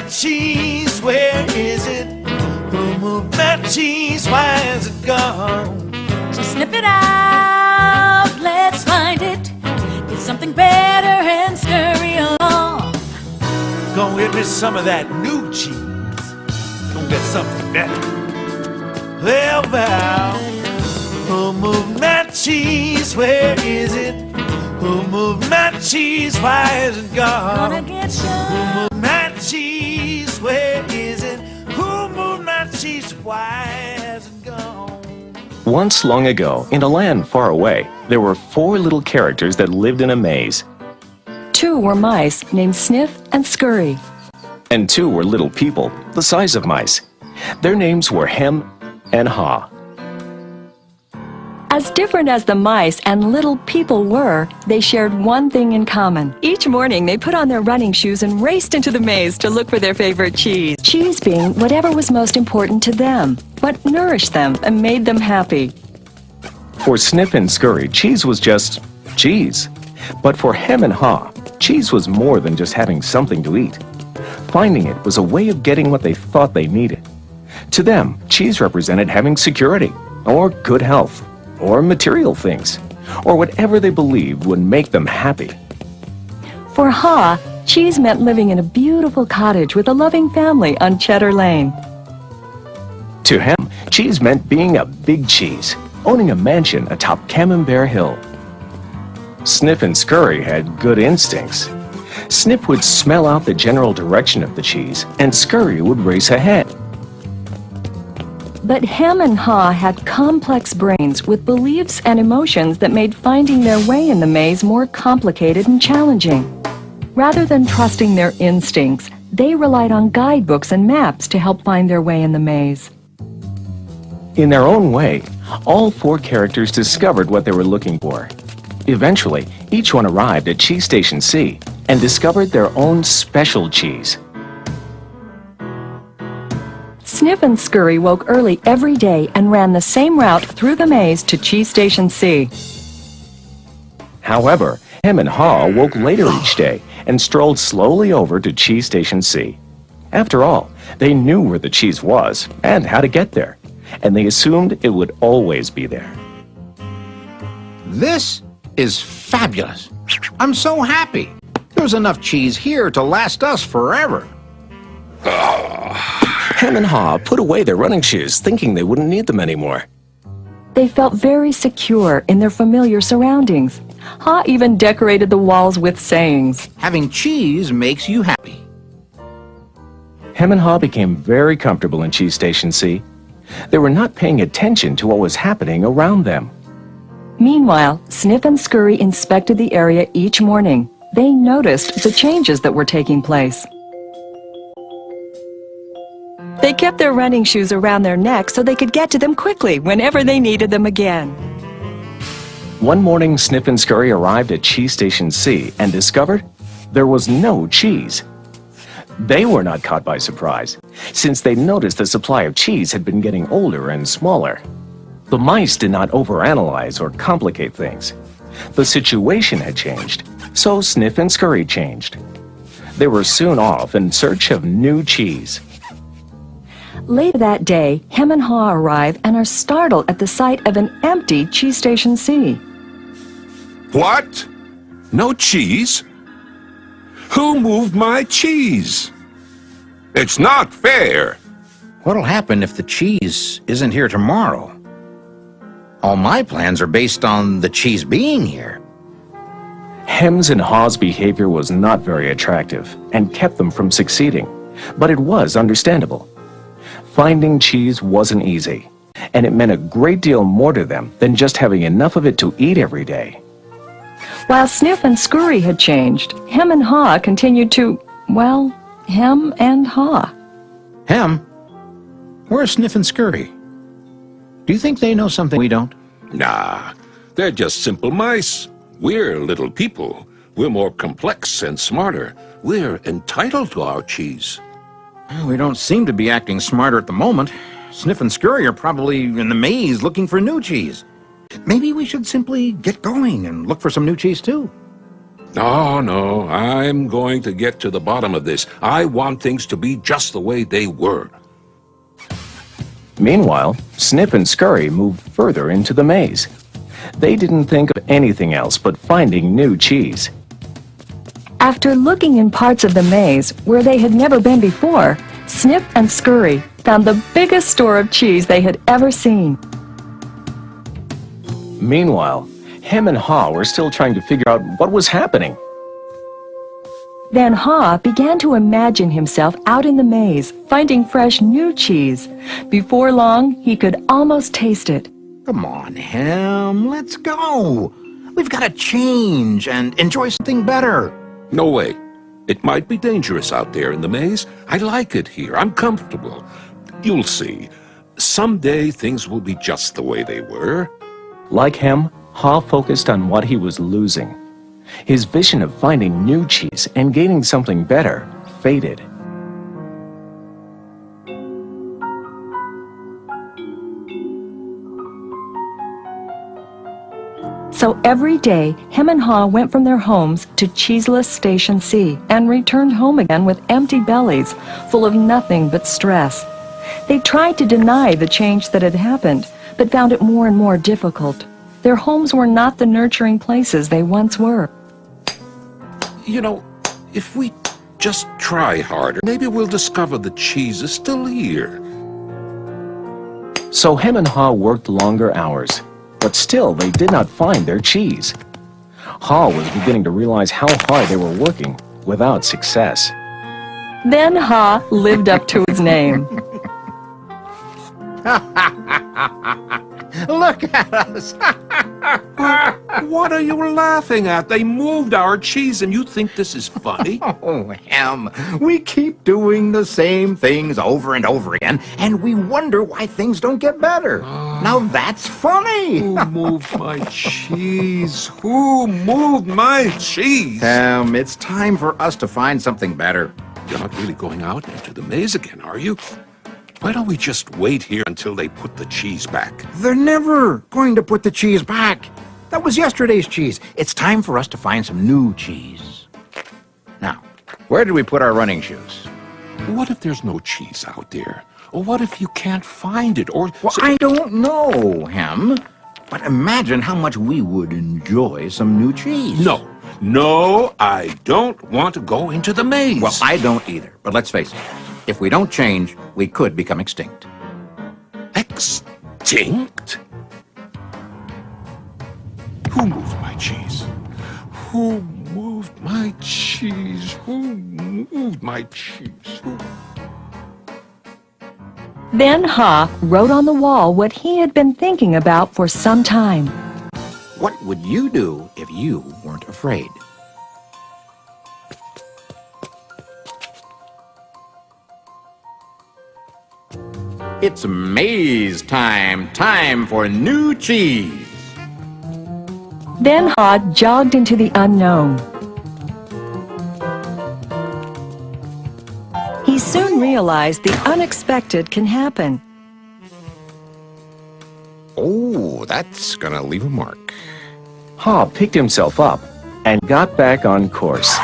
cheese? Where is it? Who moved my cheese? Why is it gone? So sniff it out, let's find it. Get something better and scurry along. Gonna get me some of that new cheese. Gonna get something better. Well, who moved my cheese? Where is it? Who moved my cheese? Why is it gone? Gonna get some. Who moved my cheese? Where is it? Who moved my cheese? Why has it gone? Once long ago, in a land far away, there were 4 little characters that lived in a maze. 2 were mice named Sniff and Scurry. And 2 were little people, the size of mice. Their names were Hem and Haw. As different as the mice and little people were, they shared one thing in common. Each morning, they put on their running shoes and raced into the maze to look for their favorite cheese. Cheese being whatever was most important to them, what nourished them and made them happy. For Sniff and Scurry, cheese was just cheese. But for Hem and Haw, cheese was more than just having something to eat. Finding it was a way of getting what they thought they needed. To them, cheese represented having security, or good health, or material things, or whatever they believed would make them happy. For Haw, cheese meant living in a beautiful cottage with a loving family on Cheddar Lane. To Hem, cheese meant being a big cheese, owning a mansion atop Camembert Hill. Sniff and Scurry had good instincts. Sniff would smell out the general direction of the cheese, and Scurry would race ahead. But Hem and Haw had complex brains with beliefs and emotions that made finding their way in the maze more complicated and challenging. Rather than trusting their instincts, they relied on guidebooks and maps to help find their way in the maze. In their own way, all 4 characters discovered what they were looking for. Eventually, each one arrived at Cheese Station C and discovered their own special cheese. Sniff and Scurry woke early every day and ran the same route through the maze to Cheese Station C. However, Hem and Haw woke later each day and strolled slowly over to Cheese Station C. After all, they knew where the cheese was and how to get there, and they assumed it would always be there. This is fabulous. I'm so happy. There's enough cheese here to last us forever. Hem and Haw put away their running shoes, thinking they wouldn't need them anymore. They felt very secure in their familiar surroundings. Haw even decorated the walls with sayings. Having cheese makes you happy. Hem and Haw became very comfortable in Cheese Station C. They were not paying attention to what was happening around them. Meanwhile, Sniff and Scurry inspected the area each morning. They noticed the changes that were taking place. They kept their running shoes around their necks so they could get to them quickly whenever they needed them again. One morning, Sniff and Scurry arrived at Cheese Station C and discovered there was no cheese. They were not caught by surprise, since they noticed the supply of cheese had been getting older and smaller. The mice did not overanalyze or complicate things. The situation had changed, so Sniff and Scurry changed. They were soon off in search of new cheese. Later that day, Hem and Haw arrive and are startled at the sight of an empty Cheese Station C. What? No cheese? Who moved my cheese? It's not fair. What'll happen if the cheese isn't here tomorrow? All my plans are based on the cheese being here. Hem's and Haw's behavior was not very attractive and kept them from succeeding, but it was understandable. Finding cheese wasn't easy, and it meant a great deal more to them than just having enough of it to eat every day. While Sniff and Scurry had changed, Hem and Haw continued to, well, hem and haw. Hem? Where's Sniff and Scurry? Do you think they know something we don't? Nah, they're just simple mice. We're little people. We're more complex and smarter. We're entitled to our cheese. We don't seem to be acting smarter at the moment. Sniff and Scurry are probably in the maze looking for new cheese. Maybe we should simply get going and look for some new cheese too. No, no, I'm going to get to the bottom of this. I want things to be just the way they were. Meanwhile, Snip and Scurry moved further into the maze. They didn't think of anything else but finding new cheese. After looking in parts of the maze where they had never been before, Snip and Scurry found the biggest store of cheese they had ever seen. Meanwhile, Hem and Haw were still trying to figure out what was happening. Then Haw began to imagine himself out in the maze, finding fresh new cheese. Before long, he could almost taste it. Come on, Hem, let's go. We've got to change and enjoy something better. No way. It might be dangerous out there in the maze. I like it here. I'm comfortable. You'll see. Someday things will be just the way they were. Like Hem, Haw focused on what he was losing. His vision of finding new cheese and gaining something better faded. So every day, Hem and Haw went from their homes to cheeseless Station C and returned home again with empty bellies, full of nothing but stress. They tried to deny the change that had happened, but found it more and more difficult. Their homes were not the nurturing places they once were. You know, if we just try harder, maybe we'll discover the cheese is still here. So Hem and Haw worked longer hours, but still they did not find their cheese. Haw was beginning to realize how hard they were working without success. Then Haw lived up to his name. Look at us. What are you laughing at? They moved our cheese and you think this is funny? Oh, Hem, we keep doing the same things over and over again, and we wonder why things don't get better. Now that's funny. Who moved my cheese? Who moved my cheese? Hem, it's time for us to find something better. You're not really going out into the maze again, are you? Why don't we just wait here until they put the cheese back? They're never going to put the cheese back. That was yesterday's cheese. It's time for us to find some new cheese. Now, where did we put our running shoes? What if there's no cheese out there? Or what if you can't find it? Or Well, I don't know, Hem. But imagine how much we would enjoy some new cheese. No, I don't want to go into the maze. Well, I don't either. But let's face it. If we don't change, we could become extinct. Extinct? Who moved my cheese? Who moved my cheese? Who moved my cheese? Who? Then Haw wrote on the wall what he had been thinking about for some time. What would you do if you weren't afraid? It's maze time. Time for new cheese. Then Haw jogged into the unknown. He soon realized the unexpected can happen. Oh, that's gonna leave a mark. Haw picked himself up and got back on course.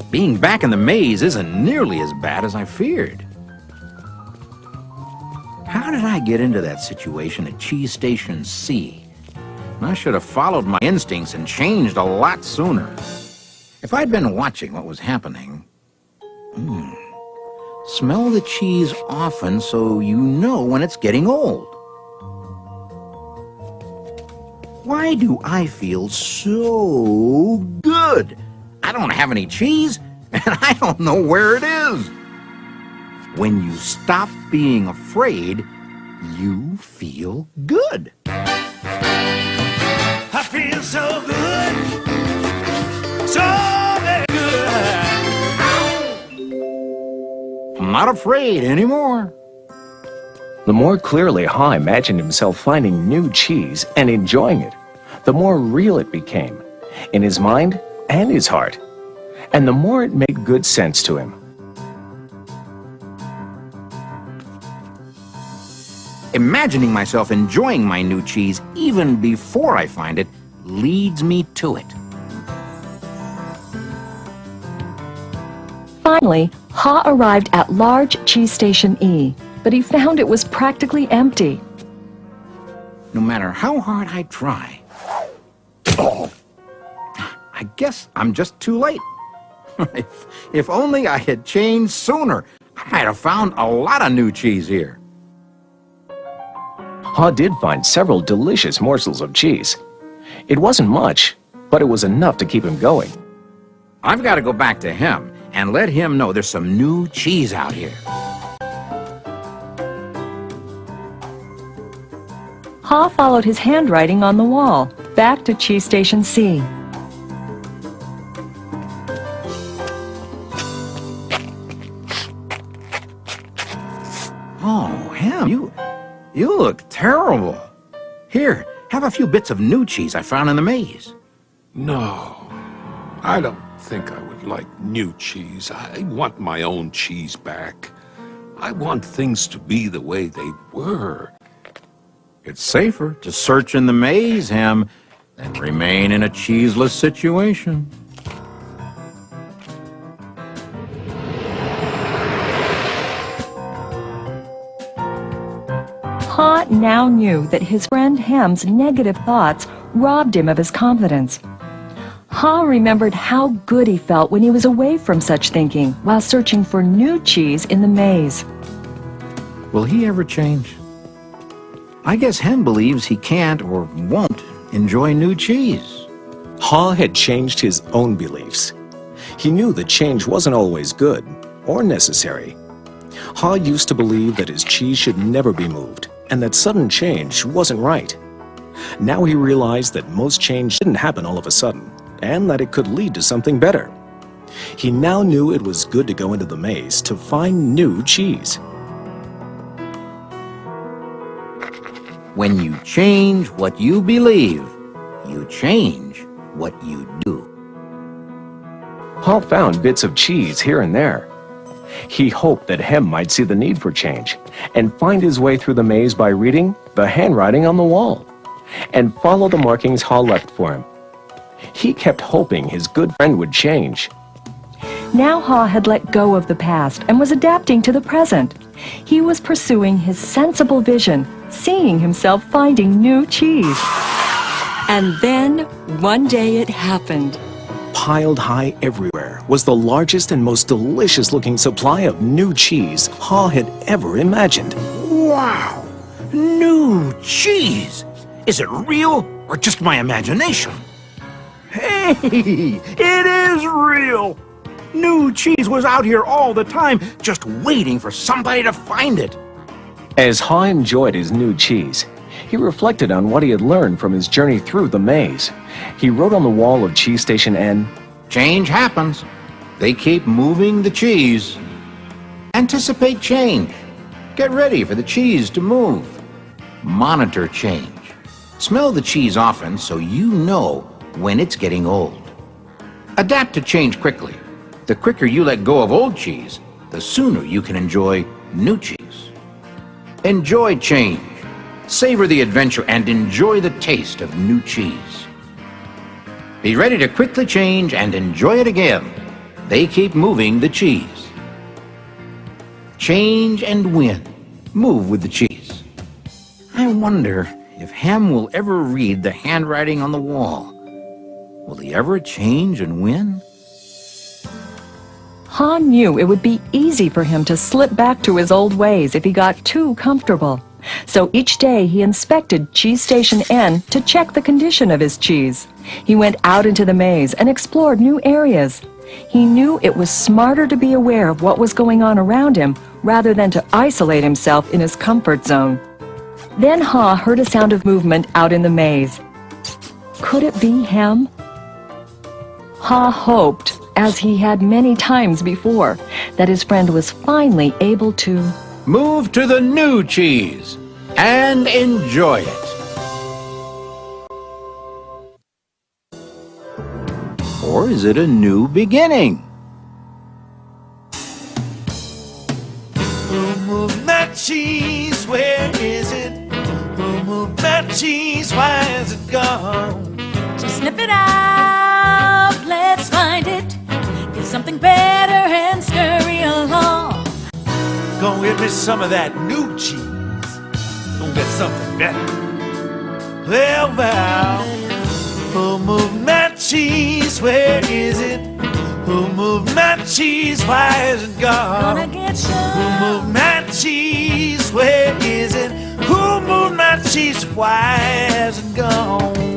Being back in the maze isn't nearly as bad as I feared. How did I get into that situation at Cheese Station C? I should have followed my instincts and changed a lot sooner. If I'd been watching what was happening... Smell the cheese often so you know when it's getting old. Why do I feel so good? I don't have any cheese, and I don't know where it is. When you stop being afraid, you feel good. I feel so good, so very good. I'm not afraid anymore. The more clearly Haw imagined himself finding new cheese and enjoying it, the more real it became, in his mind and his heart, and the more it made good sense to him. Imagine imagining myself enjoying my new cheese even before I find it leads me to it. Finally, Ha arrived at large cheese station E, but he found it was practically empty. No matter how hard I try, I guess I'm just too late. If only I had changed sooner, I might have found a lot of new cheese here. Ha did find several delicious morsels of cheese. It wasn't much, but it was enough to keep him going. I've got to go back to him and let him know there's some new cheese out here. Ha followed his handwriting on the wall, back to cheese station C. Oh, Ham, you look terrible. Here, have a few bits of new cheese I found in the maze. No, I don't think I would like new cheese. I want my own cheese back. I want things to be the way they were. It's safer to search in the maze, Ham, than remain in a cheeseless situation. Ha now knew that his friend Ham's negative thoughts robbed him of his confidence. Ha remembered how good he felt when he was away from such thinking while searching for new cheese in the maze. Will he ever change? I guess Ham believes he can't or won't enjoy new cheese. Ha had changed his own beliefs. He knew that change wasn't always good or necessary. Ha used to believe that his cheese should never be moved and that sudden change wasn't right. Now he realized that most change didn't happen all of a sudden and that it could lead to something better. He now knew it was good to go into the maze to find new cheese. When you change what you believe, you change what you do. Ha found bits of cheese here and there. He hoped that Hem might see the need for change and find his way through the maze by reading the handwriting on the wall and follow the markings Ha left for him. He kept hoping his good friend would change. Now Ha had let go of the past and was adapting to the present. He was pursuing his sensible vision, seeing himself finding new cheese. And then, one day it happened. Piled high everywhere was the largest and most delicious-looking supply of new cheese Ha had ever imagined. Wow! New cheese! Is it real or just my imagination? Hey! It is real! New cheese was out here all the time, just waiting for somebody to find it. As Ha enjoyed his new cheese, he reflected on what he had learned from his journey through the maze. He wrote on the wall of Cheese Station N, Change happens. They keep moving the cheese. Anticipate change. Get ready for the cheese to move. Monitor change. Smell the cheese often so you know when it's getting old. Adapt to change quickly. The quicker you let go of old cheese, the sooner you can enjoy new cheese. Enjoy change. Savor the adventure and enjoy the taste of new cheese. Be ready to quickly change and enjoy it again. They keep moving the cheese. Change and win. Move with the cheese. I wonder if Ham will ever read the handwriting on the wall. Will he ever change and win? Ha knew it would be easy for him to slip back to his old ways if he got too comfortable. So each day he inspected Cheese Station N to check the condition of his cheese. He went out into the maze and explored new areas. He knew it was smarter to be aware of what was going on around him rather than to isolate himself in his comfort zone. Then Ha heard a sound of movement out in the maze. Could it be Hem? Ha hoped, as he had many times before, that his friend was finally able to Move to the new cheese and enjoy it. Or is it a new beginning? Who moved that cheese? Where is it? cheese? Why is it gone? So sniff it out, let's find it. Get something better and scurry along. Gonna get me some of that new cheese. Gonna get something better. Well, who moved my cheese? Where is it? Who moved my cheese? Why is it gone? Gonna get Who some. moved my cheese? Where is it? Who moved my cheese? Why has it gone?